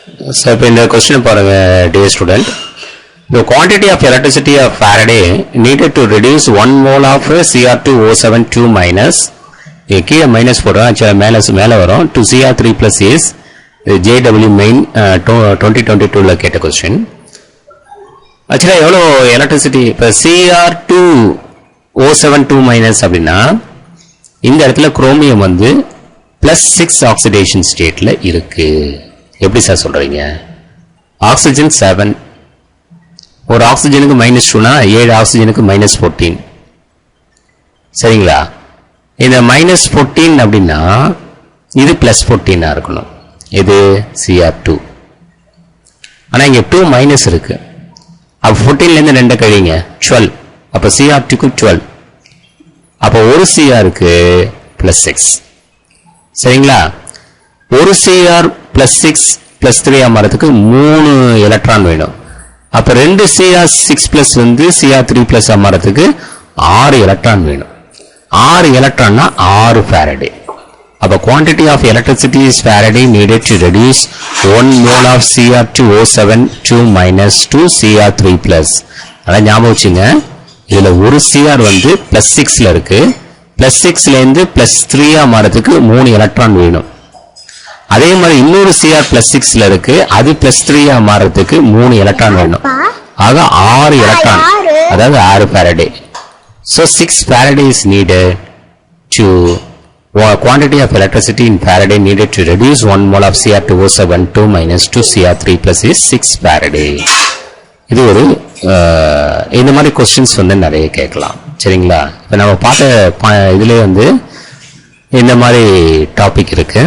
So, in the question, dear student, the quantity of electricity of Faraday needed to reduce 1 mole of Cr2O72 minus minus to Cr3 plus is JW main 2022 கேட்ட question. Actually, எவ்வளோ electricity இப்போ Cr2O72 minus அப்படின்னா இந்த இடத்துல chromium வந்து +6 oxidation stateல இருக்கு. எப்படி sir சொல்றீங்க? ஆக்சிஜன் 7, ஒரு ஆக்சிஜனுக்கு -2னா 7 ஆக்சிஜனுக்கு -14. சரிங்களா? இந்த -14 அப்படின்னா இது +14 இருக்கணும். இது Cr2. ஆனா இங்க 2 மைனஸ் இருக்கு. அப்ப 14ல இருந்து 2 கழிங்க 12. அப்ப Cr2க்கு 12. அப்ப ஒரு Cr க்கு +6. சரிங்களா? ஒரு Cr +6 +3 மாறதுக்கு 3 எலக்ட்ரான் வேணும். அப்ப 2 Cr6+ வந்து Cr3+ மாறதுக்கு 6 எலக்ட்ரான் வேணும். 6 எலக்ட்ரான்னா 6 ஃபாரடே. அப்ப quantity of electricity is Faraday needed to reduce 1 mole of Cr2O72 minus 2 Cr3+. அதான் ஞாபகம் வச்சுங்க. இதுல ஒரு Cr வந்து +6ல இருக்கு. +6ல இருந்து +3 மாறதுக்கு 3 எலக்ட்ரான் வேணும். அதே மாதிரி இன்னொரு Cr +6ல இருக்கு. அது +3 மாறதுக்கு 3 எலக்ட்ரான் வேணும். ஆக 6 எலக்ட்ரான், அதாவது 6 Faraday. So 6 Faraday is needed to quantity of electricity in Faraday needed to reduce 1 mole of Cr2O72 minus 2 Cr3+ is 6 Faraday. இது ஒரு இந்த மாதிரி கொஸ்டின்ஸ் வந்து நிறைய கேட்கலாம். சரிங்களா? இப்போ நம்ம பார்த்த இதுல வந்து இந்த மாதிரி டாபிக் இருக்கு.